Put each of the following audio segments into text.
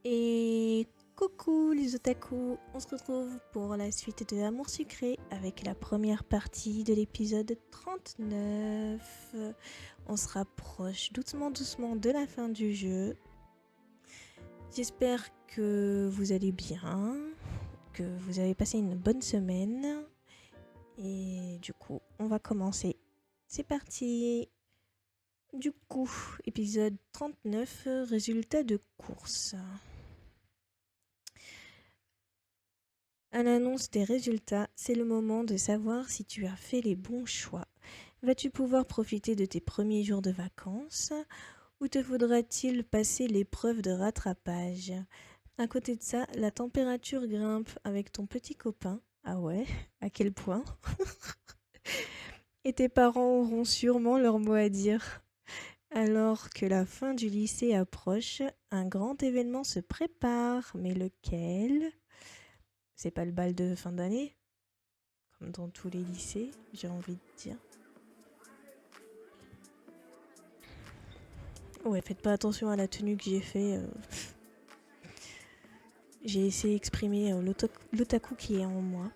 Et coucou les otaku, on se retrouve pour la suite de Amour sucré avec la première partie de l'épisode 39. On se rapproche doucement de la fin du jeu. J'espère que vous allez bien, que vous avez passé une bonne semaine. Et du coup, on va commencer. C'est parti. Du coup, épisode 39, résultat de course. À l'annonce des résultats, c'est le moment de savoir si tu as fait les bons choix. Vas-tu pouvoir profiter de tes premiers jours de vacances ou te faudra-t-il passer l'épreuve de rattrapage? À côté de ça, la température grimpe avec ton petit copain. Ah ouais, à quel point? Et tes parents auront sûrement leur mot à dire. Alors que la fin du lycée approche, un grand événement se prépare. Mais lequel? C'est pas le bal de fin d'année? Comme dans tous les lycées, j'ai envie de dire. Ouais, faites pas attention à la tenue que j'ai fait. J'ai essayé d'exprimer l'otaku qui est en moi.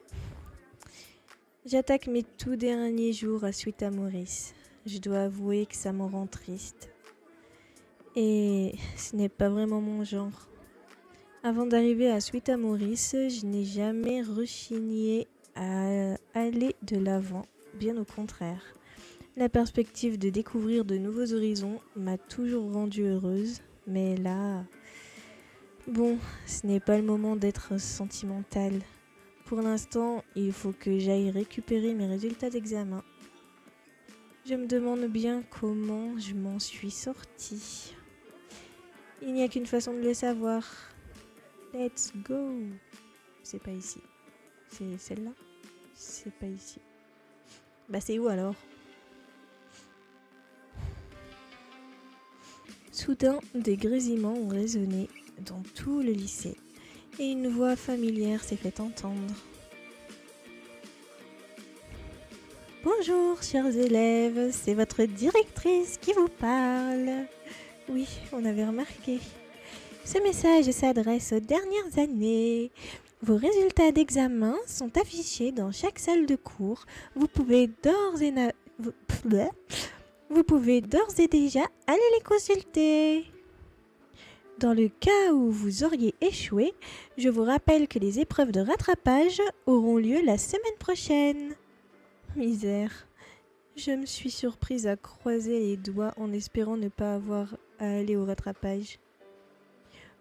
J'attaque mes tout derniers jours à Suita Maurice. Je dois avouer que ça me rend triste. Et ce n'est pas vraiment mon genre. Avant d'arriver à Suita Maurice, je n'ai jamais rechigné à aller de l'avant, bien au contraire. La perspective de découvrir de nouveaux horizons m'a toujours rendue heureuse, mais là... Bon, ce n'est pas le moment d'être sentimentale. Pour l'instant, il faut que j'aille récupérer mes résultats d'examen. Je me demande bien comment je m'en suis sortie. Il n'y a qu'une façon de le savoir. Let's go! C'est pas ici. C'est celle-là? C'est pas ici. Bah c'est où alors? Soudain, des grésillements ont résonné dans tout le lycée et une voix familière s'est fait entendre. Bonjour chers élèves, c'est votre directrice qui vous parle. Oui, on avait remarqué. Ce message s'adresse aux dernières années. Vos résultats d'examen sont affichés dans chaque salle de cours. Vous pouvez d'ores et déjà aller les consulter. Dans le cas où vous auriez échoué, je vous rappelle que les épreuves de rattrapage auront lieu la semaine prochaine. Misère. Je me suis surprise à croiser les doigts en espérant ne pas avoir à aller au rattrapage.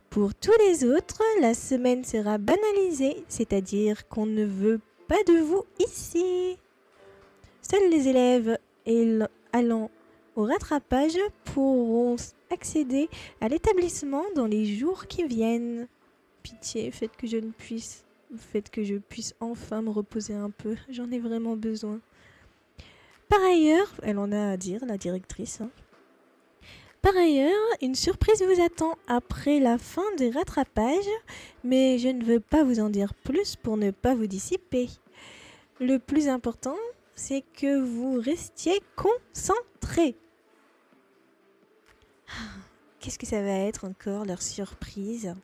Pour tous les autres, la semaine sera banalisée, c'est-à-dire qu'on ne veut pas de vous ici. Seuls les élèves allant au rattrapage pourront accéder à l'établissement dans les jours qui viennent. Pitié, faites que je puisse enfin me reposer un peu. J'en ai vraiment besoin. Par ailleurs, elle en a à dire, la directrice. Par ailleurs, une surprise vous attend après la fin des rattrapages, mais je ne veux pas vous en dire plus pour ne pas vous dissiper. Le plus important, c'est que vous restiez concentrés. Qu'est-ce que ça va être encore leur surprise?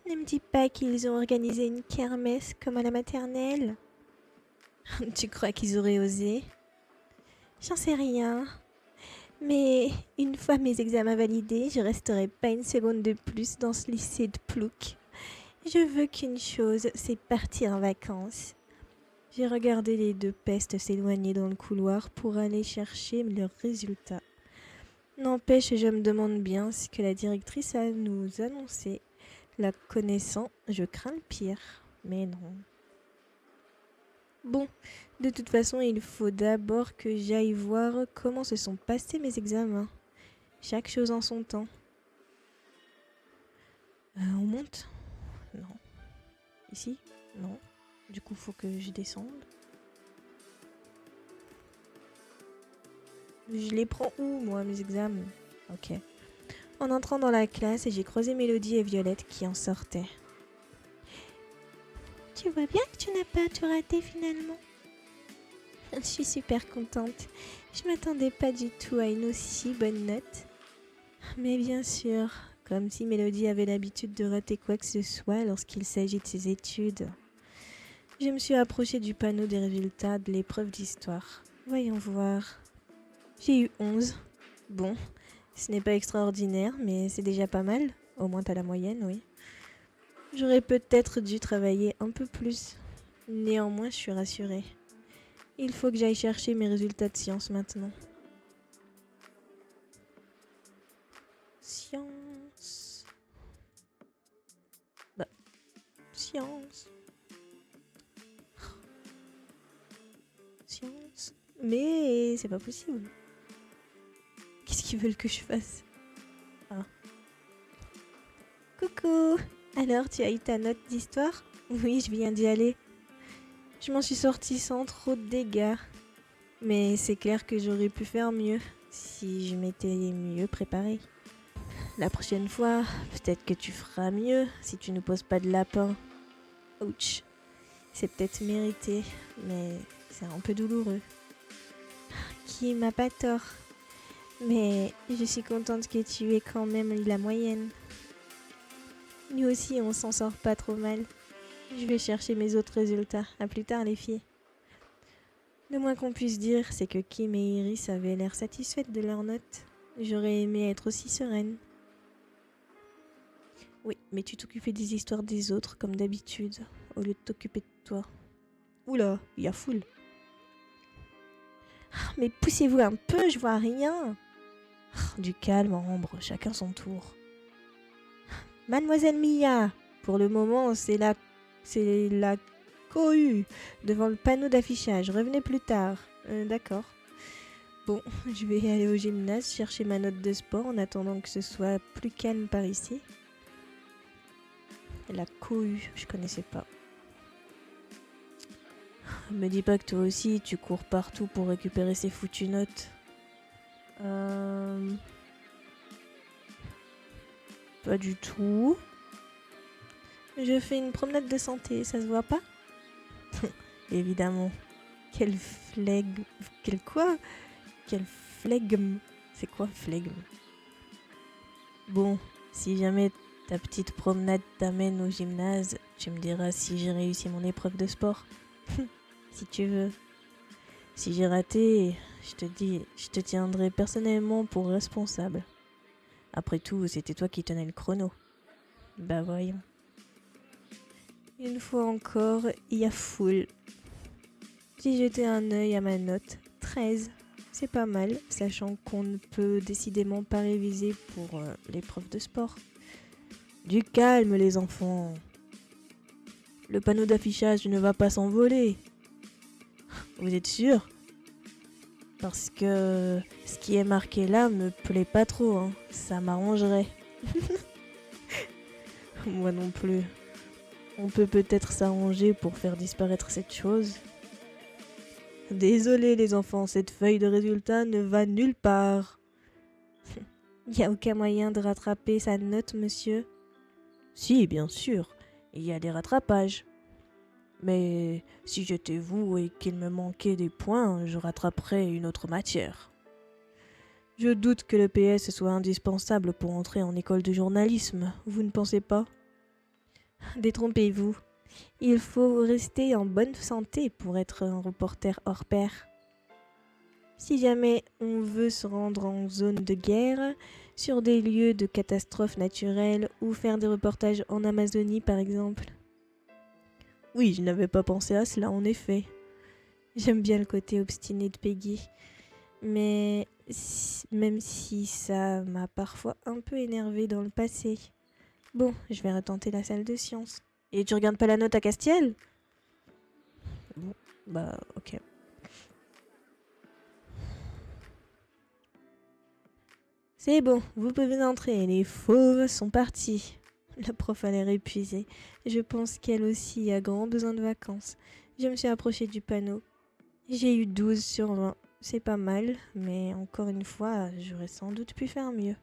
Ne me dis pas qu'ils ont organisé une kermesse comme à la maternelle. Tu crois qu'ils auraient osé? J'en sais rien. Mais une fois mes examens validés, je resterai pas une seconde de plus dans ce lycée de plouc. Je veux qu'une chose, c'est partir en vacances. J'ai regardé les deux pestes s'éloigner dans le couloir pour aller chercher leurs résultats. N'empêche, je me demande bien ce que la directrice a nous annoncé. La connaissant, je crains le pire. Mais non. Bon, de toute façon, il faut d'abord que j'aille voir comment se sont passés mes examens. Chaque chose en son temps. On monte? Non. Ici? Non. Du coup, faut que je descende. Je les prends où, moi, mes examens? Ok. En entrant dans la classe, j'ai croisé Mélodie et Violette qui en sortaient. Tu vois bien que tu n'as pas tout raté finalement. Je suis super contente. Je m'attendais pas du tout à une aussi bonne note. Mais bien sûr, Comme si Mélodie avait l'habitude de rater quoi que ce soit lorsqu'il s'agit de ses études. Je me suis approchée du panneau des résultats de l'épreuve d'histoire. Voyons voir. J'ai eu 11. Bon, ce n'est pas extraordinaire, mais c'est déjà pas mal. Au moins t'as la moyenne, oui. J'aurais peut-être dû travailler un peu plus. Néanmoins, je suis rassurée. Il faut que j'aille chercher mes résultats de sciences maintenant. Science. Bah, science. Science. Mais c'est pas possible. Qu'est-ce qu'ils veulent que je fasse? Ah. Coucou. Alors, tu as eu ta note d'histoire? Oui, je viens d'y aller. Je m'en suis sortie sans trop de dégâts. Mais c'est clair que j'aurais pu faire mieux si je m'étais mieux préparée. La prochaine fois, peut-être que tu feras mieux si tu ne poses pas de lapin. Ouch. C'est peut-être mérité, mais c'est un peu douloureux. Qui m'a pas tort. Mais je suis contente que tu aies quand même eu la moyenne. Nous aussi, on s'en sort pas trop mal. Je vais chercher mes autres résultats. À plus tard, les filles. Le moins qu'on puisse dire, c'est que Kim et Iris avaient l'air satisfaites de leurs notes. J'aurais aimé être aussi sereine. Oui, mais tu t'occupais des histoires des autres, comme d'habitude, au lieu de t'occuper de toi. Oula, il y a foule. Mais poussez-vous un peu, je vois rien. Du calme, Ambre, chacun son tour. Mademoiselle Mia, pour le moment, c'est la cohue devant le panneau d'affichage. Revenez plus tard. D'accord. Bon, je vais aller au gymnase chercher ma note de sport en attendant que ce soit plus calme par ici. La cohue, je connaissais pas. Me dis pas que toi aussi tu cours partout pour récupérer ces foutues notes. Pas du tout. Je fais une promenade de santé, ça se voit pas? Évidemment. Quel flegme. Quel quoi? Quel flegme. C'est quoi flegme? Bon, si jamais ta petite promenade t'amène au gymnase, tu me diras si j'ai réussi mon épreuve de sport. Si tu veux. Si j'ai raté, je te tiendrai personnellement pour responsable. Après tout, c'était toi qui tenais le chrono. Bah voyons. Une fois encore, il y a foule. J'ai jeté un œil à ma note. 13. C'est pas mal, sachant qu'on ne peut décidément pas réviser pour l'épreuve de sport. Du calme, les enfants. Le panneau d'affichage ne va pas s'envoler. Vous êtes sûrs? Parce que ce qui est marqué là me plaît pas trop, hein. Ça m'arrangerait. Moi non plus. On peut peut-être s'arranger pour faire disparaître cette chose. Désolé les enfants, cette feuille de résultat ne va nulle part. Il n'y a aucun moyen de rattraper sa note, monsieur? Si, bien sûr, il y a des rattrapages. Mais si j'étais vous et qu'il me manquait des points, je rattraperais une autre matière. Je doute que le PS soit indispensable pour entrer en école de journalisme, vous ne pensez pas? Détrompez-vous. Il faut rester en bonne santé pour être un reporter hors pair. Si jamais on veut se rendre en zone de guerre, sur des lieux de catastrophes naturelles ou faire des reportages en Amazonie par exemple. Oui, je n'avais pas pensé à cela en effet. J'aime bien le côté obstiné de Peggy. Mais même si ça m'a parfois un peu énervé dans le passé. Bon, je vais retenter la salle de sciences. Et tu regardes pas la note à Castiel? Bon, bah ok. C'est bon, vous pouvez entrer, les fauves sont partis. La prof a l'air épuisée. Je pense qu'elle aussi a grand besoin de vacances. Je me suis approchée du panneau. J'ai eu 12 sur 20. C'est pas mal, mais encore une fois, j'aurais sans doute pu faire mieux.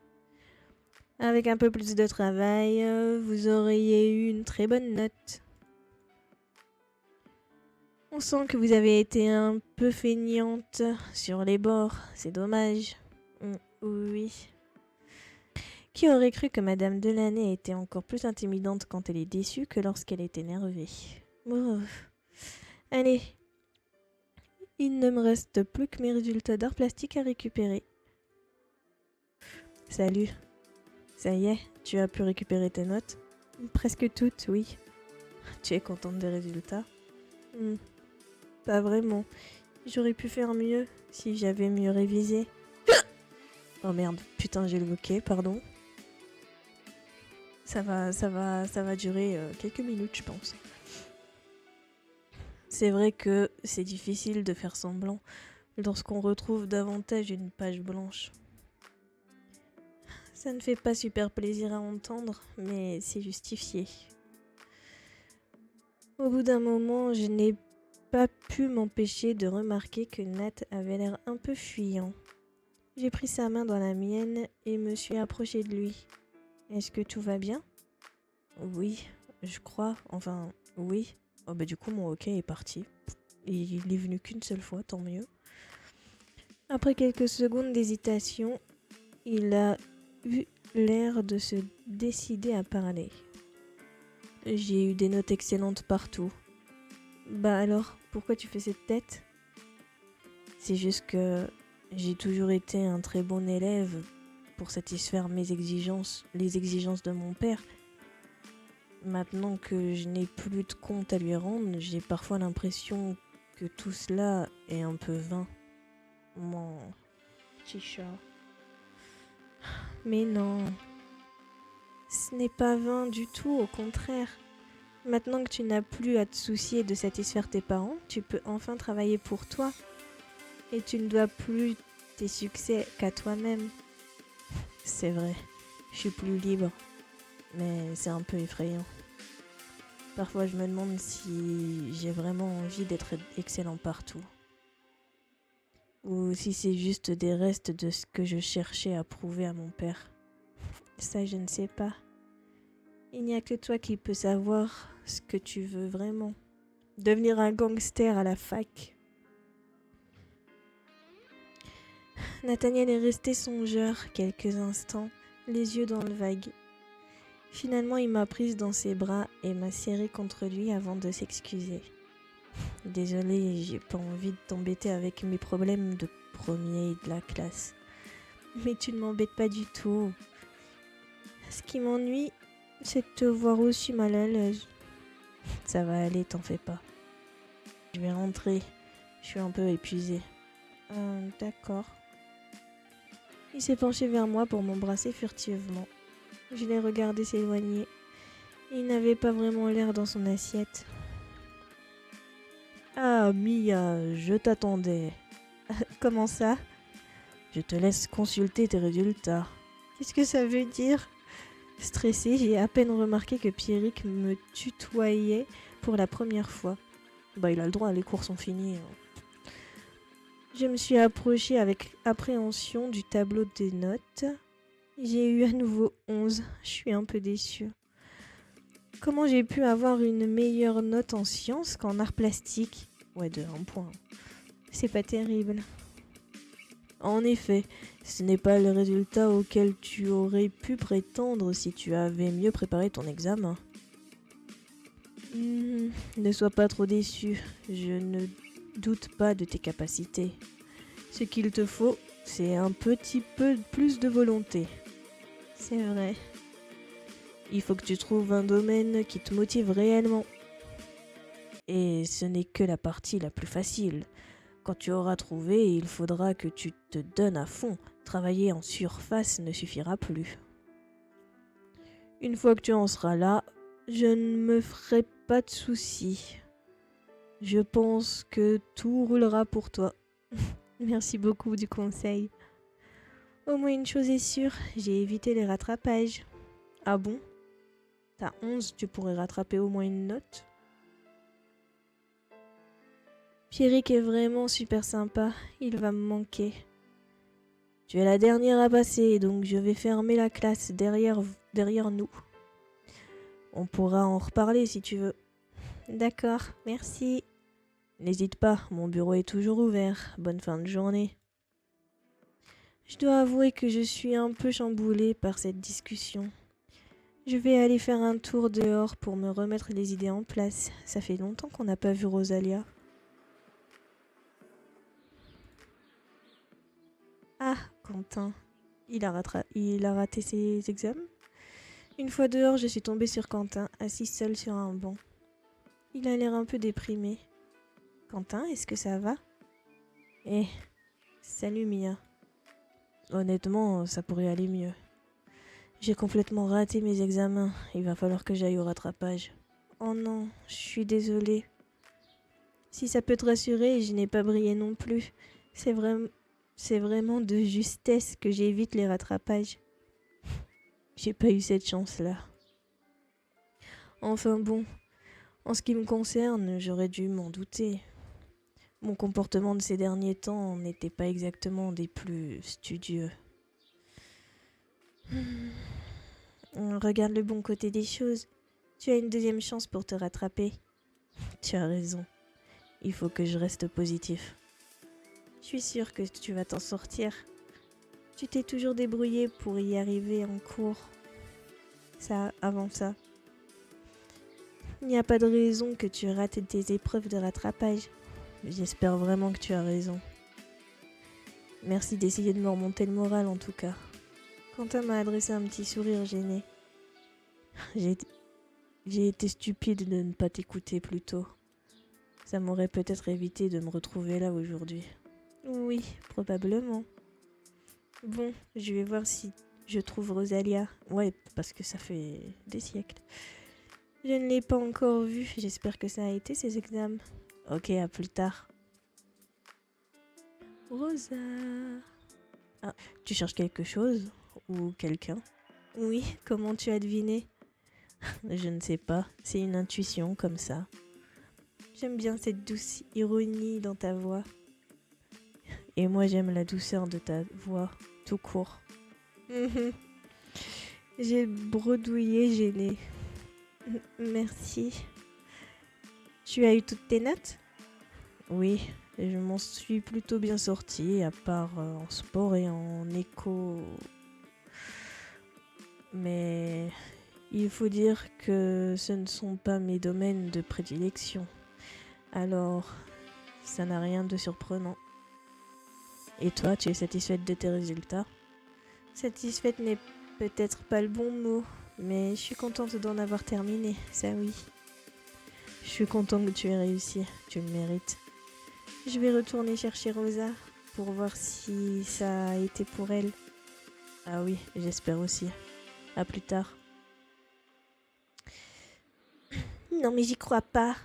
Avec un peu plus de travail, vous auriez eu une très bonne note. On sent que vous avez été un peu feignante sur les bords. C'est dommage. Oui. Qui aurait cru que Madame Delaney était encore plus intimidante quand elle est déçue que lorsqu'elle est énervée? Oh. Allez, il ne me reste plus que mes résultats d'art plastique à récupérer. Salut. Ça y est, tu as pu récupérer tes notes? Presque toutes, oui. Tu es contente des résultats? Pas vraiment. J'aurais pu faire mieux si j'avais mieux révisé. Oh merde, putain, j'ai le moqué, pardon. Ça va durer quelques minutes, je pense. C'est vrai que c'est difficile de faire semblant lorsqu'on retrouve davantage une page blanche. Ça ne fait pas super plaisir à entendre, mais c'est justifié. Au bout d'un moment, je n'ai pas pu m'empêcher de remarquer que Nat avait l'air un peu fuyant. J'ai pris sa main dans la mienne et me suis approchée de lui. Est-ce que tout va bien? Oui, je crois. Enfin, oui. Oh bah du coup, mon hockey est parti. Et il est venu qu'une seule fois, tant mieux. Après quelques secondes d'hésitation, il a eu l'air de se décider à parler. J'ai eu des notes excellentes partout. Bah alors, pourquoi tu fais cette tête? C'est juste que j'ai toujours été un très bon élève pour satisfaire mes exigences, les exigences de mon père. Maintenant que je n'ai plus de compte à lui rendre, j'ai parfois l'impression que tout cela est un peu vain. Mon petit chat. Mais non, ce n'est pas vain du tout, au contraire. Maintenant que tu n'as plus à te soucier de satisfaire tes parents, tu peux enfin travailler pour toi. Et tu ne dois plus tes succès qu'à toi-même. C'est vrai, je suis plus libre, mais c'est un peu effrayant. Parfois je me demande si j'ai vraiment envie d'être excellent partout. Ou si c'est juste des restes de ce que je cherchais à prouver à mon père. Ça, je ne sais pas. Il n'y a que toi qui peux savoir ce que tu veux vraiment. Devenir un gangster à la fac. Nathaniel est resté songeur quelques instants, les yeux dans le vague. Finalement, il m'a prise dans ses bras et m'a serrée contre lui avant de s'excuser. Désolée, j'ai pas envie de t'embêter avec mes problèmes de premier de la classe. Mais tu ne m'embêtes pas du tout. Ce qui m'ennuie, c'est de te voir aussi mal à l'aise. Ça va aller, t'en fais pas. Je vais rentrer. Je suis un peu épuisée. D'accord. Il s'est penché vers moi pour m'embrasser furtivement. Je l'ai regardé s'éloigner. Il n'avait pas vraiment l'air dans son assiette. Ah, Mia, je t'attendais. Comment ça? Je te laisse consulter tes résultats. Qu'est-ce que ça veut dire? Stressée, j'ai à peine remarqué que Pierrick me tutoyait pour la première fois. Bah, il a le droit, les cours sont finis. Je me suis approchée avec appréhension du tableau des notes. J'ai eu à nouveau 11. Je suis un peu déçue. Comment j'ai pu avoir une meilleure note en sciences qu'en art plastique? Ouais, de 1 point. C'est pas terrible. En effet, ce n'est pas le résultat auquel tu aurais pu prétendre si tu avais mieux préparé ton examen. Ne sois pas trop déçu, je ne doute pas de tes capacités. Ce qu'il te faut, c'est un petit peu plus de volonté. C'est vrai. Il faut que tu trouves un domaine qui te motive réellement. Et ce n'est que la partie la plus facile. Quand tu auras trouvé, il faudra que tu te donnes à fond. Travailler en surface ne suffira plus. Une fois que tu en seras là, je ne me ferai pas de soucis. Je pense que tout roulera pour toi. Merci beaucoup du conseil. Au moins une chose est sûre, j'ai évité les rattrapages. Ah bon? T'as 11, tu pourrais rattraper au moins une note? Pierrick est vraiment super sympa, il va me manquer. Tu es la dernière à passer, donc je vais fermer la classe derrière nous. On pourra en reparler si tu veux. D'accord, merci. N'hésite pas, mon bureau est toujours ouvert. Bonne fin de journée. Je dois avouer que je suis un peu chamboulée par cette discussion. Je vais aller faire un tour dehors pour me remettre les idées en place. Ça fait longtemps qu'on n'a pas vu Rosalia. Ah, Quentin. Il a raté ses examens. Une fois dehors, je suis tombée sur Quentin, assis seul sur un banc. Il a l'air un peu déprimé. Quentin, est-ce que ça va? Eh, salut Mia. Honnêtement, ça pourrait aller mieux. J'ai complètement raté mes examens. Il va falloir que j'aille au rattrapage. Oh non, je suis désolée. Si ça peut te rassurer, je n'ai pas brillé non plus. C'est vraiment de justesse que j'évite les rattrapages. J'ai pas eu cette chance-là. Enfin bon, en ce qui me concerne, j'aurais dû m'en douter. Mon comportement de ces derniers temps n'était pas exactement des plus studieux. Regarde le bon côté des choses. Tu as une deuxième chance pour te rattraper. Tu as raison. Il faut que je reste positif. Je suis sûre que tu vas t'en sortir. Tu t'es toujours débrouillé pour y arriver en cours. Avant ça. Il n'y a pas de raison que tu rates tes épreuves de rattrapage. J'espère vraiment que tu as raison. Merci d'essayer de me remonter le moral en tout cas. Quentin m'a adressé un petit sourire gêné. J'ai été stupide de ne pas t'écouter plus tôt. Ça m'aurait peut-être évité de me retrouver là aujourd'hui. Oui, probablement. Bon, je vais voir si je trouve Rosalia. Ouais, parce que ça fait des siècles. Je ne l'ai pas encore vue. J'espère que ça a été ses examens. Ok, à plus tard. Rosa. Ah, tu cherches quelque chose? Ou quelqu'un? Oui, comment tu as deviné? Je ne sais pas, c'est une intuition comme ça. J'aime bien cette douce ironie dans ta voix. Et moi j'aime la douceur de ta voix, tout court. J'ai bredouillé, gêné. Merci. Tu as eu toutes tes notes? Oui, je m'en suis plutôt bien sortie, à part en sport et en éco. Mais il faut dire que ce ne sont pas mes domaines de prédilection. Alors, ça n'a rien de surprenant. Et toi, tu es satisfaite de tes résultats? Satisfaite n'est peut-être pas le bon mot, mais je suis contente d'en avoir terminé, ça oui. Je suis contente que tu aies réussi, tu le mérites. Je vais retourner chercher Rosa pour voir si ça a été pour elle. Ah oui, j'espère aussi. À plus tard. Non mais j'y crois pas.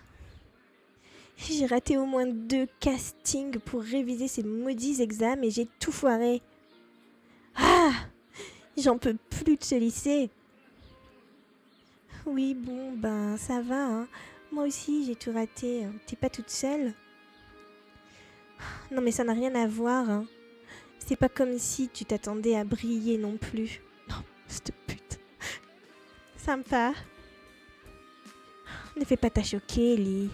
J'ai raté au moins 2 castings pour réviser ces maudits examens et j'ai tout foiré. Ah! J'en peux plus de ce lycée. Oui, bon, ben ça va, hein. Moi aussi, j'ai tout raté. T'es pas toute seule? Non mais ça n'a rien à voir, hein. C'est pas comme si tu t'attendais à briller non plus. Non, cette pute. Sympa. Ne fais pas ta choquer, Ellie.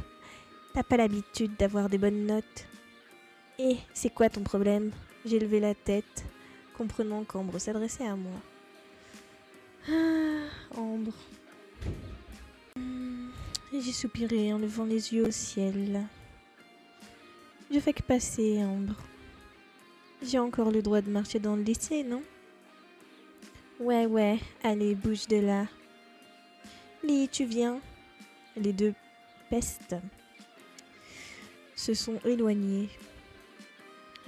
T'as pas l'habitude d'avoir des bonnes notes. Et c'est quoi ton problème? J'ai levé la tête, comprenant qu'Ambre s'adressait à moi. Ah, Ambre. J'ai soupiré en levant les yeux au ciel. Je fais que passer, Ambre. J'ai encore le droit de marcher dans le lycée, non? Ouais, allez, bouge de là. Lee, tu viens? Les deux pestes se sont éloignées.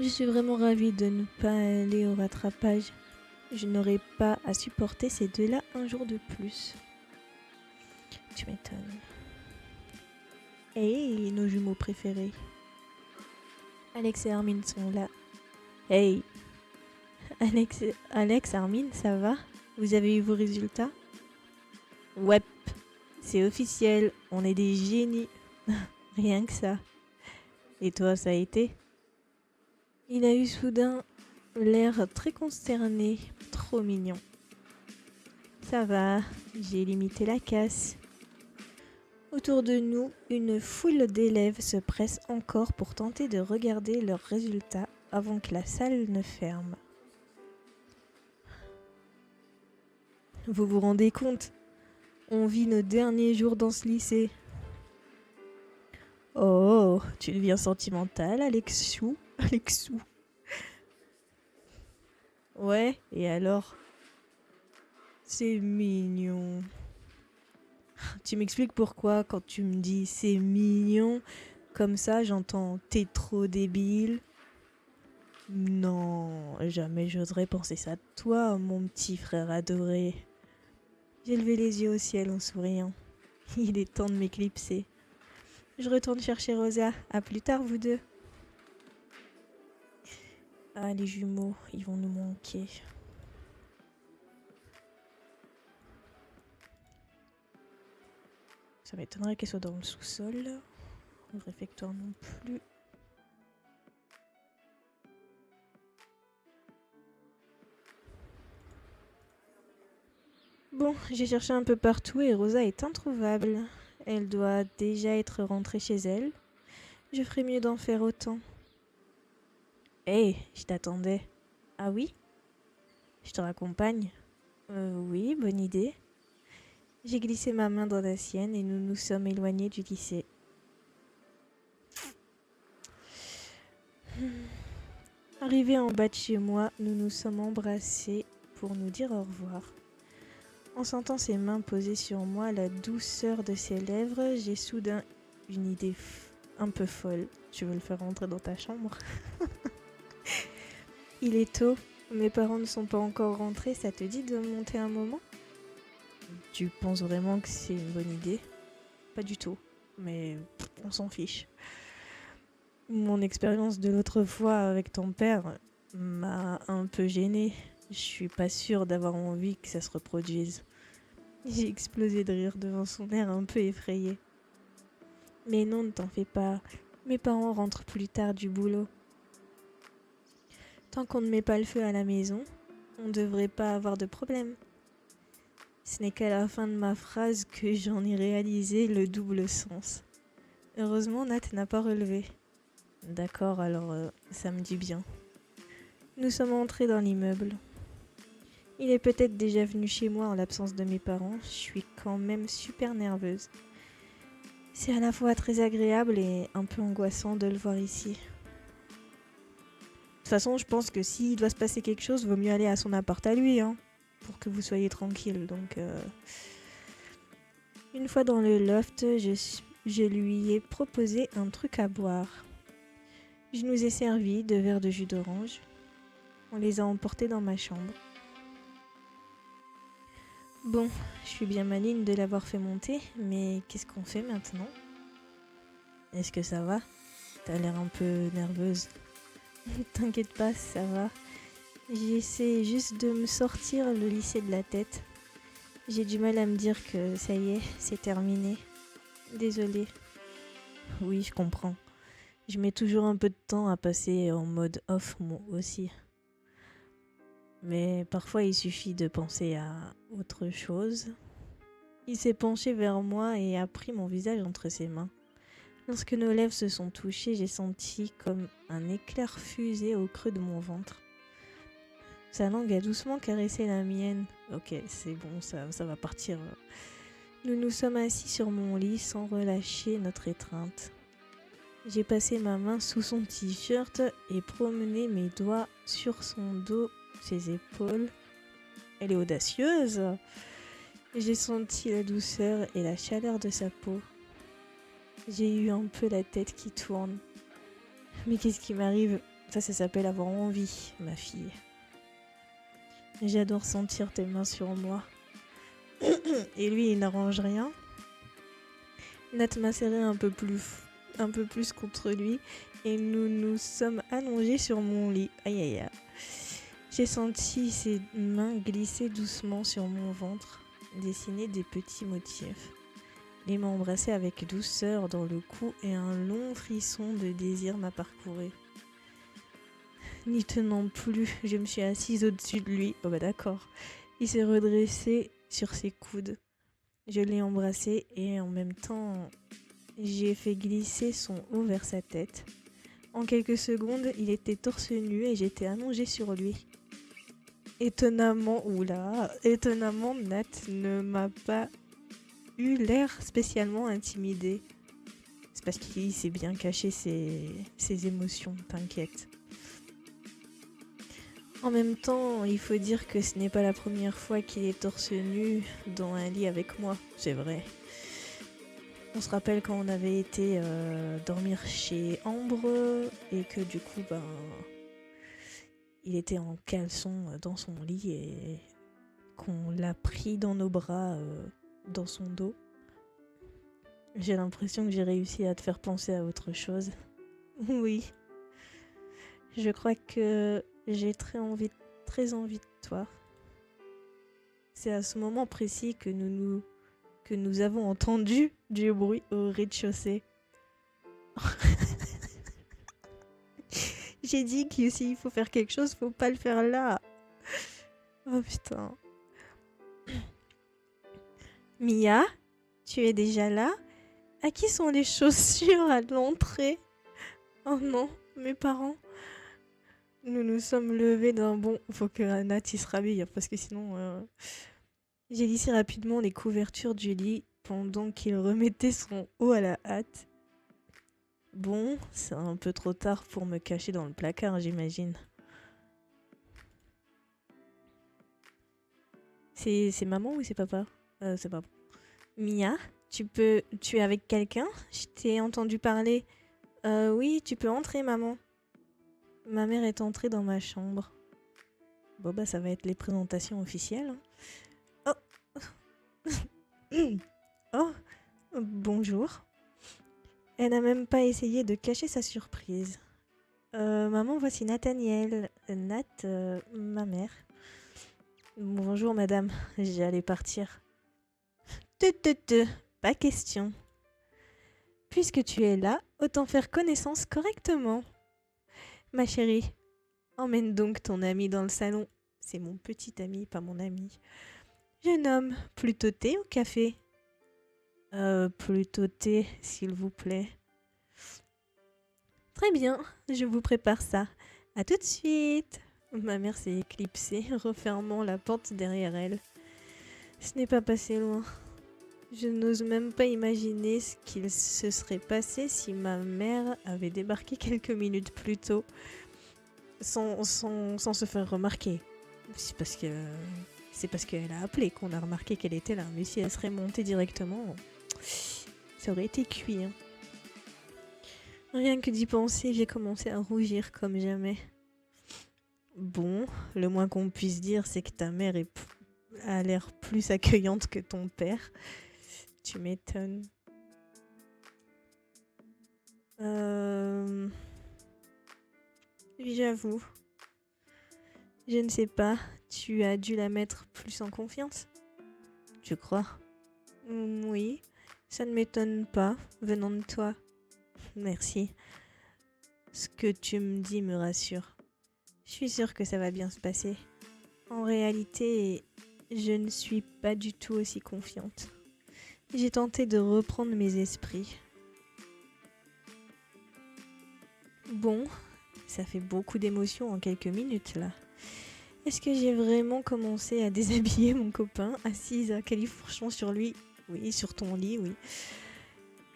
Je suis vraiment ravie de ne pas aller au rattrapage. Je n'aurais pas à supporter ces deux-là un jour de plus. Tu m'étonnes. Hey, nos jumeaux préférés. Alex et Armin sont là. Hey, Alex, Armin, ça va? Vous avez eu vos résultats? Ouais, c'est officiel, on est des génies. Rien que ça. Et toi, ça a été? Il a eu soudain l'air très consterné, trop mignon. Ça va, j'ai limité la casse. Autour de nous, une foule d'élèves se presse encore pour tenter de regarder leurs résultats avant que la salle ne ferme. Vous vous rendez compte? On vit nos derniers jours dans ce lycée. Oh, tu deviens sentimental, Alexou. Alexou. Ouais, et alors? C'est mignon. Tu m'expliques pourquoi quand tu me dis c'est mignon, comme ça j'entends t'es trop débile. Non, jamais j'oserais penser ça de toi, mon petit frère adoré. J'ai levé les yeux au ciel en souriant. Il est temps de m'éclipser. Je retourne chercher Rosa. À plus tard, vous deux. Ah, les jumeaux, ils vont nous manquer. Ça m'étonnerait qu'elle soit dans le sous-sol. Le réfectoire non plus. Bon, j'ai cherché un peu partout et Rosa est introuvable. Elle doit déjà être rentrée chez elle. Je ferais mieux d'en faire autant. Hé, je t'attendais. Ah oui? Je te raccompagne? Oui, bonne idée. J'ai glissé ma main dans la sienne et nous nous sommes éloignés du lycée. Arrivés en bas de chez moi, nous nous sommes embrassés pour nous dire au revoir. En sentant ses mains posées sur moi, la douceur de ses lèvres, j'ai soudain une idée un peu folle. Tu veux le faire rentrer dans ta chambre? Il est tôt, mes parents ne sont pas encore rentrés, ça te dit de monter un moment? Tu penses vraiment que c'est une bonne idée? Pas du tout, mais on s'en fiche. Mon expérience de l'autre fois avec ton père m'a un peu gênée. Je suis pas sûre d'avoir envie que ça se reproduise. J'ai explosé de rire devant son air un peu effrayé. Mais non, ne t'en fais pas. Mes parents rentrent plus tard du boulot. Tant qu'on ne met pas le feu à la maison, on ne devrait pas avoir de problème. Ce n'est qu'à la fin de ma phrase que j'en ai réalisé le double sens. Heureusement, Nat n'a pas relevé. D'accord, alors ça me dit bien. Nous sommes entrés dans l'immeuble. Il est peut-être déjà venu chez moi en l'absence de mes parents. Je suis quand même super nerveuse. C'est à la fois très agréable et un peu angoissant de le voir ici. De toute façon, je pense que s'il doit se passer quelque chose, vaut mieux aller à son appart à lui, hein, pour que vous soyez tranquille. Donc, une fois dans le loft, je lui ai proposé un truc à boire. Je nous ai servi 2 verres de jus d'orange. On les a emportés dans ma chambre. Bon, je suis bien maligne de l'avoir fait monter, mais qu'est-ce qu'on fait maintenant? Est-ce que ça va? T'as l'air un peu nerveuse. T'inquiète pas, ça va. J'essaie juste de me sortir le lycée de la tête. J'ai du mal à me dire que ça y est, c'est terminé. Désolée. Oui, je comprends. Je mets toujours un peu de temps à passer en mode off, moi aussi. Mais parfois, il suffit de penser à autre chose. Il s'est penché vers moi et a pris mon visage entre ses mains. Lorsque nos lèvres se sont touchées, j'ai senti comme un éclair fusé au creux de mon ventre. Sa langue a doucement caressé la mienne. Ok, c'est bon, ça va partir. Nous nous sommes assis sur mon lit sans relâcher notre étreinte. J'ai passé ma main sous son t-shirt et promené mes doigts sur son dos, ses épaules. Elle est audacieuse. J'ai senti la douceur et la chaleur de sa peau. J'ai eu un peu la tête qui tourne. Mais qu'est-ce qui m'arrive? Ça s'appelle avoir envie, ma fille. J'adore sentir tes mains sur moi. Et lui, il n'arrange rien. Nat m'a serré un peu plus contre lui et nous nous sommes allongés sur mon lit. Aïe aïe aïe. J'ai senti ses mains glisser doucement sur mon ventre, dessiner des petits motifs. Il m'a embrassé avec douceur dans le cou et un long frisson de désir m'a parcouru. N'y tenant plus, je me suis assise au-dessus de lui. Oh bah d'accord. Il s'est redressé sur ses coudes. Je l'ai embrassé et en même temps, j'ai fait glisser son haut vers sa tête. En quelques secondes, il était torse nu et j'étais allongée sur lui. étonnamment, Nat ne m'a pas eu l'air spécialement intimidé. C'est parce qu'il sait bien cacher ses émotions, t'inquiète. En même temps, il faut dire que ce n'est pas la première fois qu'il est torse nu dans un lit avec moi, c'est vrai. On se rappelle quand on avait été dormir chez Ambre et que du coup, il était en caleçon dans son lit et qu'on l'a pris dans nos bras dans son dos. J'ai l'impression que j'ai réussi à te faire penser à autre chose. Oui. Je crois que j'ai très envie de toi. C'est à ce moment précis que nous avons entendu du bruit au rez-de-chaussée. J'ai dit que s'il faut faire quelque chose, faut pas le faire là. Oh putain. Mia, tu es déjà là? À qui sont les chaussures à l'entrée? Oh non, mes parents. Nous nous sommes levés d'un bond. Faut que Nat il se rhabille parce que sinon... J'ai lissé rapidement les couvertures du lit pendant qu'il remettait son haut à la hâte. Bon, c'est un peu trop tard pour me cacher dans le placard, j'imagine. C'est maman ou c'est papa? C'est papa. Mia, tu es avec quelqu'un? Je t'ai entendu parler. Oui, tu peux entrer, maman. Ma mère est entrée dans ma chambre. Bon ça va être les présentations officielles. Oh, bonjour. Elle n'a même pas essayé de cacher sa surprise. Maman, voici Nathaniel. Nat, ma mère. Bonjour madame, j'allais partir. Pas question. Puisque tu es là, autant faire connaissance correctement. Ma chérie, emmène donc ton ami dans le salon. C'est mon petit ami, pas mon ami. Jeune homme, plutôt thé ou café? Plutôt thé, s'il vous plaît. Très bien, je vous prépare ça. À tout de suite. Ma mère s'est éclipsée, refermant la porte derrière elle. Ce n'est pas passé loin. Je n'ose même pas imaginer ce qu'il se serait passé si ma mère avait débarqué quelques minutes plus tôt, sans se faire remarquer. C'est parce qu'elle a appelé qu'on a remarqué qu'elle était là. Mais si elle serait montée directement, ça aurait été cuit. Hein. Rien que d'y penser, j'ai commencé à rougir comme jamais. Bon, le moins qu'on puisse dire, c'est que ta mère a l'air plus accueillante que ton père. Tu m'étonnes. J'avoue. Je ne sais pas, tu as dû la mettre plus en confiance? Tu crois? Oui, ça ne m'étonne pas, venant de toi. Merci. Ce que tu me dis me rassure. Je suis sûre que ça va bien se passer. En réalité, je ne suis pas du tout aussi confiante. J'ai tenté de reprendre mes esprits. Bon, ça fait beaucoup d'émotions en quelques minutes là. Est-ce que j'ai vraiment commencé à déshabiller mon copain, assise à califourchon sur lui? Oui, sur ton lit, oui.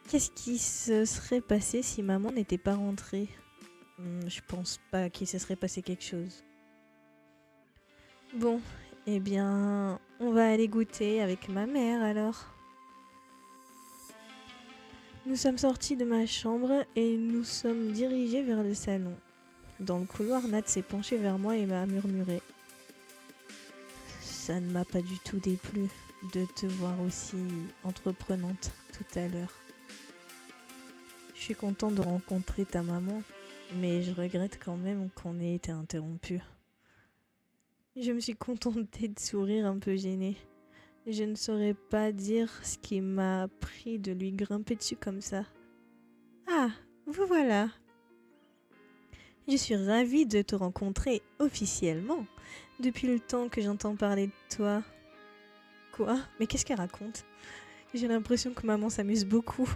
Qu'est-ce qui se serait passé si maman n'était pas rentrée? Je pense pas qu'il se serait passé quelque chose. Bon, eh bien, on va aller goûter avec ma mère alors. Nous sommes sortis de ma chambre et nous sommes dirigés vers le salon. Dans le couloir, Nat s'est penché vers moi et m'a murmuré. Ça ne m'a pas du tout déplu de te voir aussi entreprenante tout à l'heure. Je suis contente de rencontrer ta maman, mais je regrette quand même qu'on ait été interrompu. Je me suis contentée de sourire un peu gênée. Je ne saurais pas dire ce qui m'a pris de lui grimper dessus comme ça. Ah, vous voilà. Je suis ravie de te rencontrer officiellement. Depuis le temps que j'entends parler de toi. Quoi? Mais qu'est-ce qu'elle raconte? J'ai l'impression que maman s'amuse beaucoup.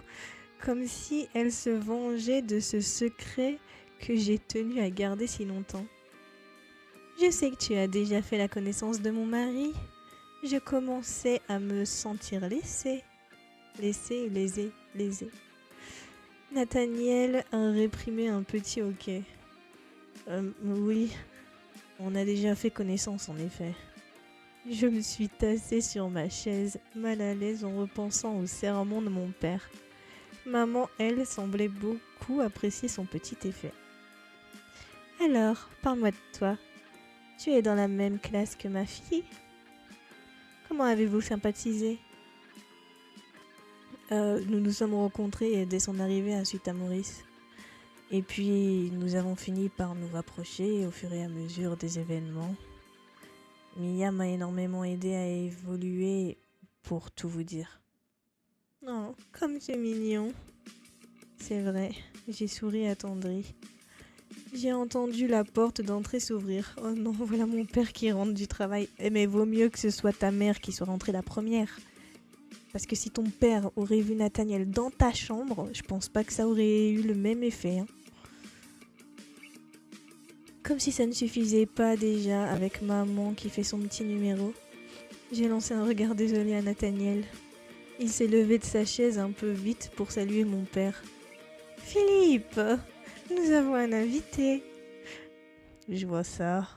Comme si elle se vengeait de ce secret que j'ai tenu à garder si longtemps. Je sais que tu as déjà fait la connaissance de mon mari. Je commençais à me sentir lésée. Lésée. Nathaniel a réprimé un petit hoquet. Oui, on a déjà fait connaissance en effet. Je me suis tassée sur ma chaise, mal à l'aise en repensant au sermon de mon père. Maman, elle, semblait beaucoup apprécier son petit effet. Alors, parle-moi de toi. Tu es dans la même classe que ma fille? Comment avez-vous sympathisé? Nous nous sommes rencontrés dès son arrivée à Suite-à-Maurice. Et puis, nous avons fini par nous rapprocher au fur et à mesure des événements. Mia m'a énormément aidé à évoluer, pour tout vous dire. Oh, comme c'est mignon. C'est vrai, j'ai souri attendri. J'ai entendu la porte d'entrée s'ouvrir. Oh non, voilà mon père qui rentre du travail. Mais vaut mieux que ce soit ta mère qui soit rentrée la première. Parce que si ton père aurait vu Nathaniel dans ta chambre, je pense pas que ça aurait eu le même effet. Hein. Comme si ça ne suffisait pas déjà avec maman qui fait son petit numéro. J'ai lancé un regard désolé à Nathaniel. Il s'est levé de sa chaise un peu vite pour saluer mon père. « Philippe, nous avons un invité. » Je vois ça.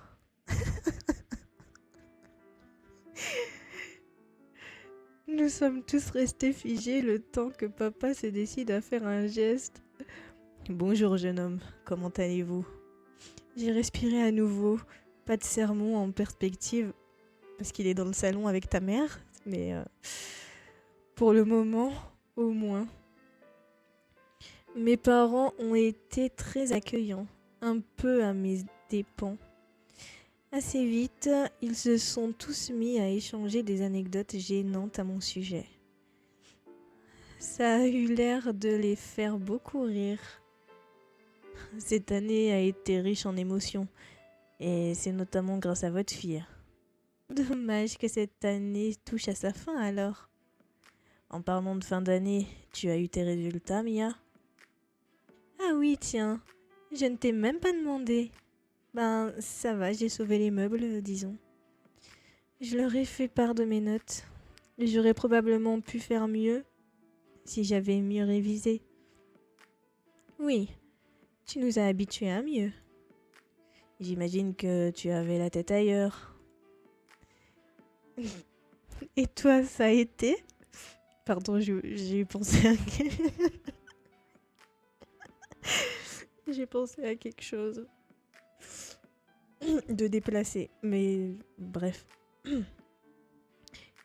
Nous sommes tous restés figés le temps que papa se décide à faire un geste. « Bonjour jeune homme, comment allez-vous ?» J'ai respiré à nouveau, pas de sermon en perspective, parce qu'il est dans le salon avec ta mère, mais pour le moment, au moins. Mes parents ont été très accueillants, un peu à mes dépens. Assez vite, ils se sont tous mis à échanger des anecdotes gênantes à mon sujet. Ça a eu l'air de les faire beaucoup rire. Cette année a été riche en émotions, et c'est notamment grâce à votre fille. Dommage que cette année touche à sa fin alors. En parlant de fin d'année, tu as eu tes résultats, Mia? Ah oui, tiens, je ne t'ai même pas demandé. Ben, ça va, j'ai sauvé les meubles, disons. Je leur ai fait part de mes notes. J'aurais probablement pu faire mieux si j'avais mieux révisé. Oui, tu nous as habitués à mieux. J'imagine que tu avais la tête ailleurs. Et toi, ça a été? Pardon, j'ai pensé à... j'ai pensé à quelque chose de déplacé, mais bref.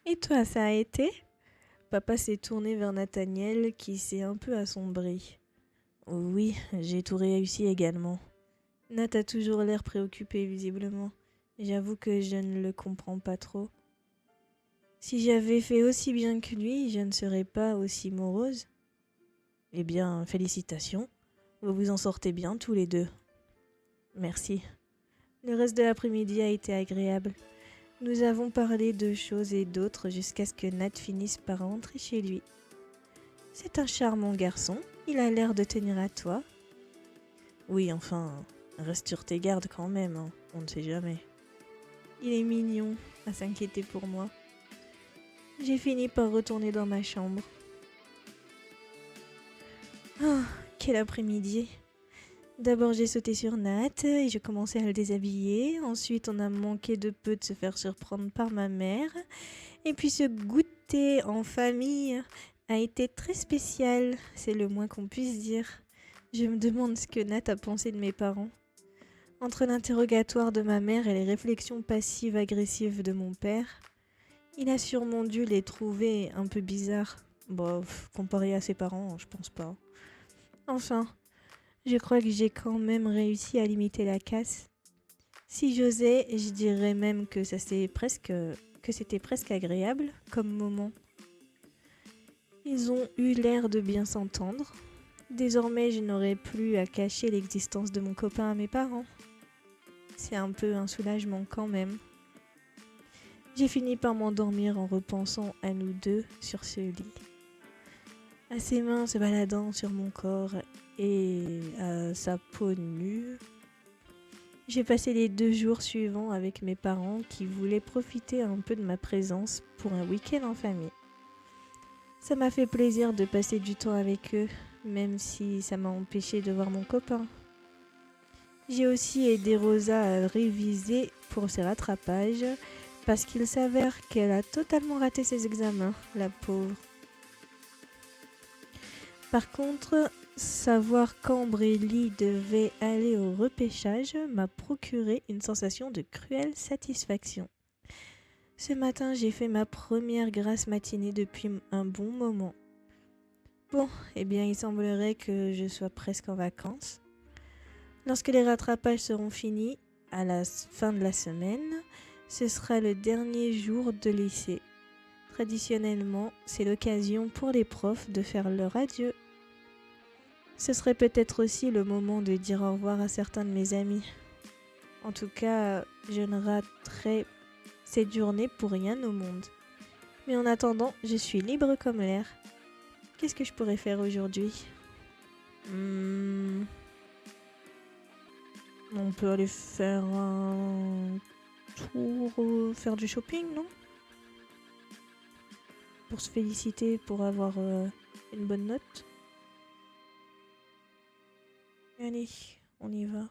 Et toi, ça a été? Papa s'est tourné vers Nathaniel qui s'est un peu assombri. Oui, j'ai tout réussi également. Nat a toujours l'air préoccupé visiblement. J'avoue que je ne le comprends pas trop. Si j'avais fait aussi bien que lui, je ne serais pas aussi morose. Eh bien, félicitations. Vous vous en sortez bien tous les deux. Merci. Le reste de l'après-midi a été agréable. Nous avons parlé de choses et d'autres jusqu'à ce que Nat finisse par rentrer chez lui. C'est un charmant garçon, il a l'air de tenir à toi. Oui, enfin, reste sur tes gardes quand même, hein. On ne sait jamais. Il est mignon à s'inquiéter pour moi. J'ai fini par retourner dans ma chambre. Ah, quel après-midi! D'abord j'ai sauté sur Nat et je commençais à le déshabiller. Ensuite on a manqué de peu de se faire surprendre par ma mère. Et puis ce goûter en famille a été très spécial, c'est le moins qu'on puisse dire. Je me demande ce que Nat a pensé de mes parents. Entre l'interrogatoire de ma mère et les réflexions passives-agressives de mon père, il a sûrement dû les trouver un peu bizarres. Bon, comparé à ses parents, je pense pas. Enfin, je crois que j'ai quand même réussi à limiter la casse. Si j'osais, je dirais même que c'était presque agréable comme moment. Ils ont eu l'air de bien s'entendre. Désormais, je n'aurai plus à cacher l'existence de mon copain à mes parents. C'est un peu un soulagement quand même. J'ai fini par m'endormir en repensant à nous deux sur ce lit. À ses mains se baladant sur mon corps et à sa peau nue. J'ai passé les 2 jours suivants avec mes parents qui voulaient profiter un peu de ma présence pour un week-end en famille. Ça m'a fait plaisir de passer du temps avec eux, même si ça m'a empêché de voir mon copain. J'ai aussi aidé Rosa à réviser pour ses rattrapages parce qu'il s'avère qu'elle a totalement raté ses examens, la pauvre. Par contre, savoir qu'Ambrélie devait aller au repêchage m'a procuré une sensation de cruelle satisfaction. Ce matin, j'ai fait ma première grasse matinée depuis un bon moment. Bon, eh bien, il semblerait que je sois presque en vacances. Lorsque les rattrapages seront finis, à la fin de la semaine, ce sera le dernier jour de lycée. Traditionnellement, c'est l'occasion pour les profs de faire leur adieu. Ce serait peut-être aussi le moment de dire au revoir à certains de mes amis. En tout cas, je ne raterai cette journée pour rien au monde. Mais en attendant, je suis libre comme l'air. Qu'est-ce que je pourrais faire aujourd'hui ? On peut aller faire un tour, faire du shopping, non ? Pour se féliciter, pour avoir une bonne note. Allez, on y va.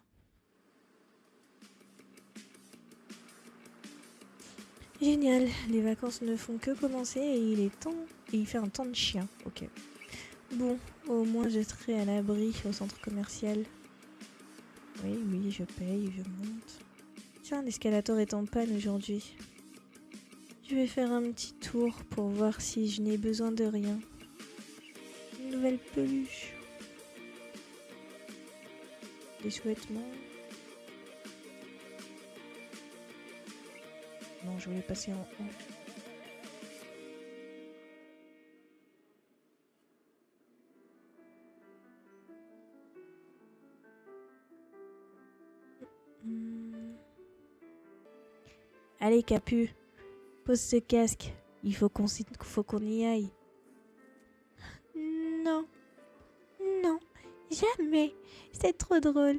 Génial, les vacances ne font que commencer et il est temps. Et il fait un temps de chien, ok. Bon, au moins je serai à l'abri au centre commercial. Oui, je paye, je monte. Tiens, l'escalator est en panne aujourd'hui. Je vais faire un petit tour pour voir si je n'ai besoin de rien. Une nouvelle peluche. Des sous-vêtements. Non, je voulais passer en haut. Allez, Capu, pose ce casque. Il faut qu'on y aille. Non, non, jamais. C'est trop drôle.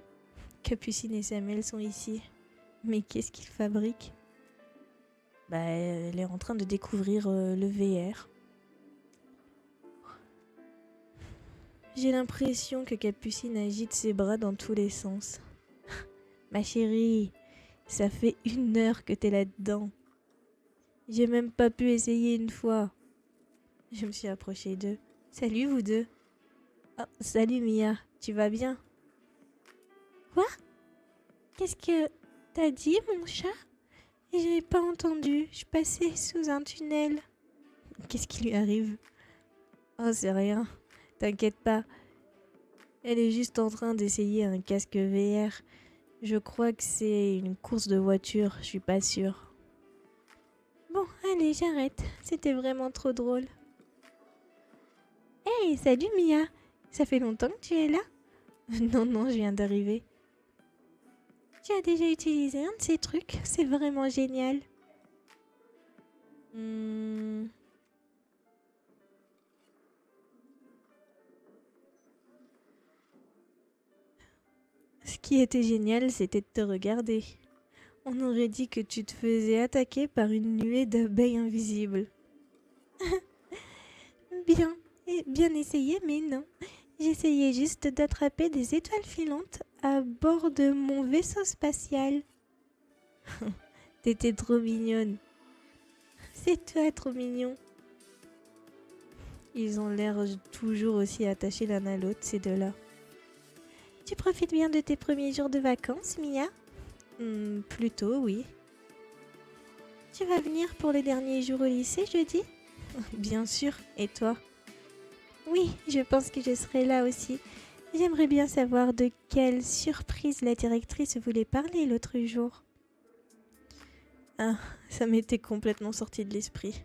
Capucine et Samuel sont ici. Mais qu'est-ce qu'ils fabriquent ? Elle est en train de découvrir le VR. J'ai l'impression que Capucine agite ses bras dans tous les sens. Ma chérie, ça fait 1 heure que t'es là-dedans. J'ai même pas pu essayer une fois. Je me suis approchée d'eux. Salut vous deux. Oh, salut Mia, tu vas bien ? Quoi ? Qu'est-ce que t'as dit, mon chat ? J'ai pas entendu, je passais sous un tunnel. Qu'est-ce qui lui arrive ? Oh, c'est rien, t'inquiète pas. Elle est juste en train d'essayer un casque VR. Je crois que c'est une course de voiture, je suis pas sûre. Bon, allez, j'arrête. C'était vraiment trop drôle. Hey, salut Mia. Ça fait longtemps que tu es là ? Non, je viens d'arriver. Tu as déjà utilisé un de ces trucs ? C'est vraiment génial. Ce qui était génial, c'était de te regarder. On aurait dit que tu te faisais attaquer par une nuée d'abeilles invisibles. Bien essayé, mais non. J'essayais juste d'attraper des étoiles filantes à bord de mon vaisseau spatial. T'étais trop mignonne. C'est toi trop mignon. Ils ont l'air toujours aussi attachés l'un à l'autre, ces deux-là. Tu profites bien de tes premiers jours de vacances, Mia ? Plutôt, oui. Tu vas venir pour les derniers jours au lycée jeudi ? Bien sûr, et toi ? Oui, je pense que je serai là aussi. J'aimerais bien savoir de quelle surprise la directrice voulait parler l'autre jour. Ah, ça m'était complètement sorti de l'esprit.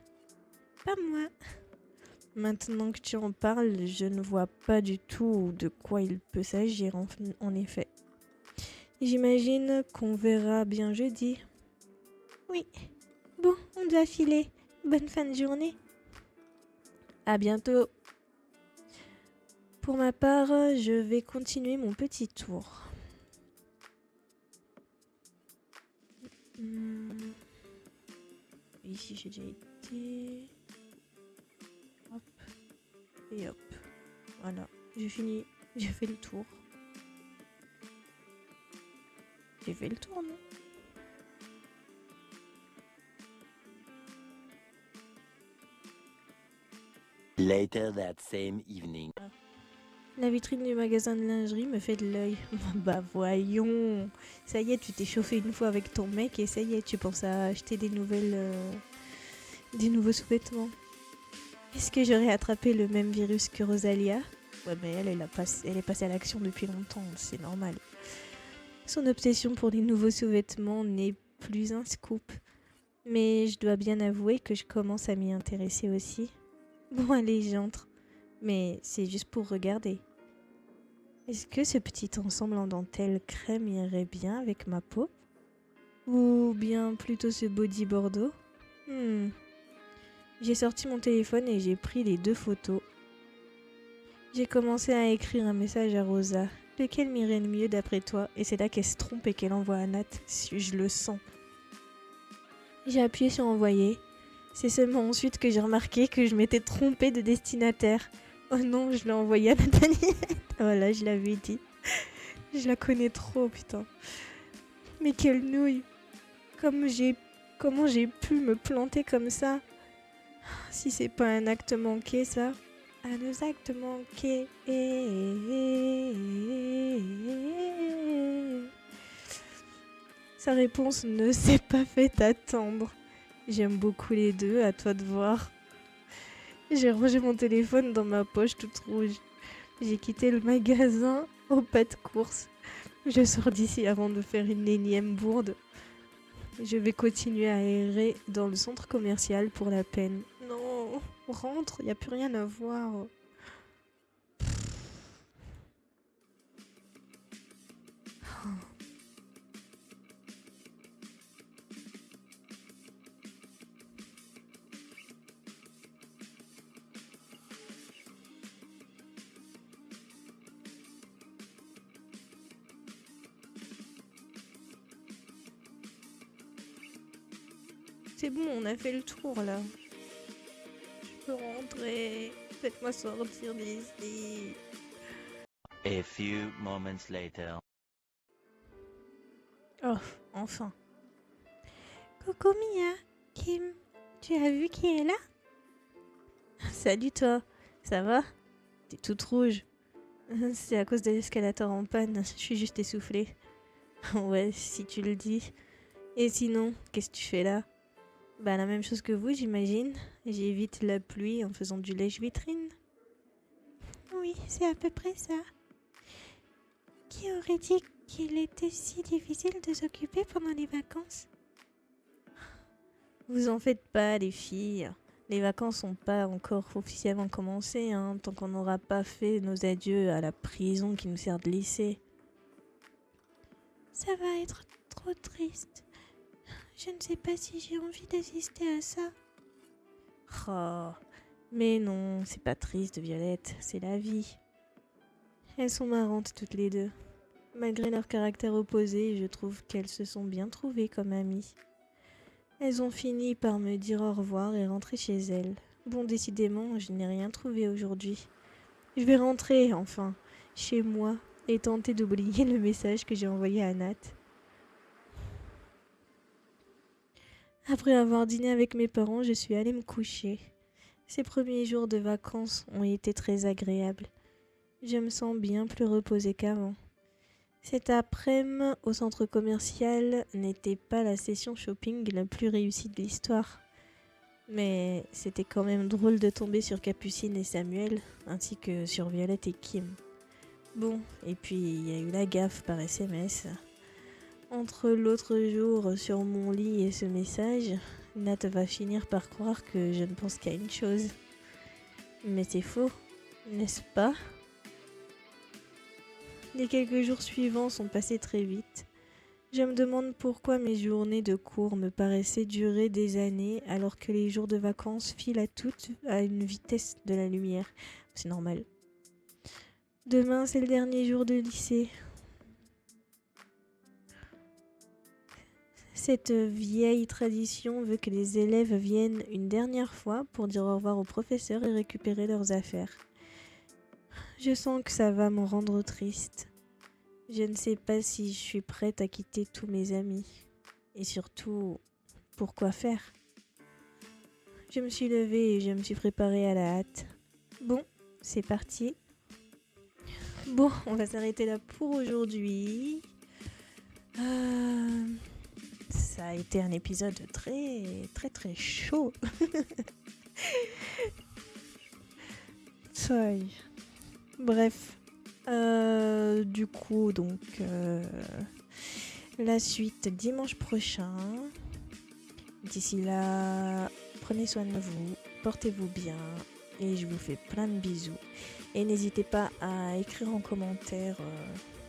Pas moi. Maintenant que tu en parles, je ne vois pas du tout de quoi il peut s'agir en effet. J'imagine qu'on verra bien jeudi. Oui. Bon, on doit filer. Bonne fin de journée. À bientôt. Pour ma part, je vais continuer mon petit tour. Ici j'ai déjà été. Hop. Et hop. Voilà. J'ai fini. J'ai fait le tour. J'ai fait le tour, non? Later that same evening. La vitrine du magasin de lingerie me fait de l'œil. Bah voyons. Ça y est, tu t'es chauffé une fois avec ton mec et ça y est, tu penses à acheter des nouveaux sous-vêtements. Est-ce que j'aurais attrapé le même virus que Rosalia? Ouais, mais elle est passée à l'action depuis longtemps, c'est normal. Son obsession pour les nouveaux sous-vêtements n'est plus un scoop. Mais je dois bien avouer que je commence à m'y intéresser aussi. Bon, allez, j'entre. Mais c'est juste pour regarder. Est-ce que ce petit ensemble en dentelle crème irait bien avec ma peau? Ou bien plutôt ce body bordeaux? J'ai sorti mon téléphone et j'ai pris les 2 photos. J'ai commencé à écrire un message à Rosa. Lequel m'irait le mieux d'après toi? Et c'est là qu'elle se trompe et qu'elle envoie à Nat. Je le sens. J'ai appuyé sur envoyer. C'est seulement ensuite que j'ai remarqué que je m'étais trompée de destinataire. Oh non, je l'ai envoyé à Nathalie. Voilà, je l'avais dit. Je la connais trop, putain. Mais quelle nouille. Comment j'ai pu me planter comme ça? Si c'est pas un acte manqué, ça. Un acte manqué. Sa réponse ne s'est pas fait attendre. J'aime beaucoup les deux, à toi de voir. J'ai rangé mon téléphone dans ma poche toute rouge. J'ai quitté le magasin au pas de course. Je sors d'ici avant de faire une énième bourde. Je vais continuer à errer dans le centre commercial pour la peine. Non, rentre, y a plus rien à voir. C'est bon, on a fait le tour là. Je peux rentrer. Faites-moi sortir d'ici. A few moments later. Oh, enfin. Coucou Mia, Kim, tu as vu qui est là? Salut toi, ça va? T'es toute rouge. C'est à cause de l'escalator en panne, je suis juste essoufflée. Ouais, si tu le dis. Et sinon, qu'est-ce que tu fais là? Bah la même chose que vous, j'imagine. J'évite la pluie en faisant du lèche-vitrine. Oui, c'est à peu près ça. Qui aurait dit qu'il était si difficile de s'occuper pendant les vacances? Vous en faites pas, les filles. Les vacances n'ont pas encore officiellement commencé, hein, tant qu'on n'aura pas fait nos adieux à la prison qui nous sert de lycée. Ça va être trop triste. Je ne sais pas si j'ai envie d'assister à ça. Oh, mais non, c'est pas triste, Violette, c'est la vie. Elles sont marrantes toutes les deux. Malgré leur caractère opposé, je trouve qu'elles se sont bien trouvées comme amies. Elles ont fini par me dire au revoir et rentrer chez elles. Bon, décidément, je n'ai rien trouvé aujourd'hui. Je vais rentrer, enfin, chez moi, et tenter d'oublier le message que j'ai envoyé à Nat. Après avoir dîné avec mes parents, je suis allée me coucher. Ces premiers jours de vacances ont été très agréables. Je me sens bien plus reposée qu'avant. Cet après-midi au centre commercial n'était pas la session shopping la plus réussie de l'histoire. Mais c'était quand même drôle de tomber sur Capucine et Samuel, ainsi que sur Violette et Kim. Bon, et puis il y a eu la gaffe par SMS. Entre l'autre jour sur mon lit et ce message, Nat va finir par croire que je ne pense qu'à une chose. Mais c'est faux, n'est-ce pas? Les quelques jours suivants sont passés très vite. Je me demande pourquoi mes journées de cours me paraissaient durer des années alors que les jours de vacances filent à toutes à une vitesse de la lumière. C'est normal. Demain, c'est le dernier jour de lycée. Cette vieille tradition veut que les élèves viennent une dernière fois pour dire au revoir au professeur et récupérer leurs affaires. Je sens que ça va me rendre triste. Je ne sais pas si je suis prête à quitter tous mes amis. Et surtout, pourquoi faire? Je me suis levée et je me suis préparée à la hâte. Bon, c'est parti. Bon, on va s'arrêter là pour aujourd'hui. Ça a été un épisode très chaud. Aïe. Bref. Du coup, donc, la suite dimanche prochain. D'ici là, prenez soin de vous, portez-vous bien et je vous fais plein de bisous. Et n'hésitez pas à écrire en commentaire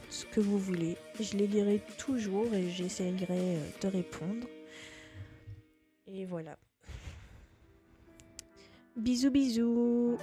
ce que vous voulez. Je les lirai toujours et j'essayerai de répondre. Et voilà. Bisous bisous.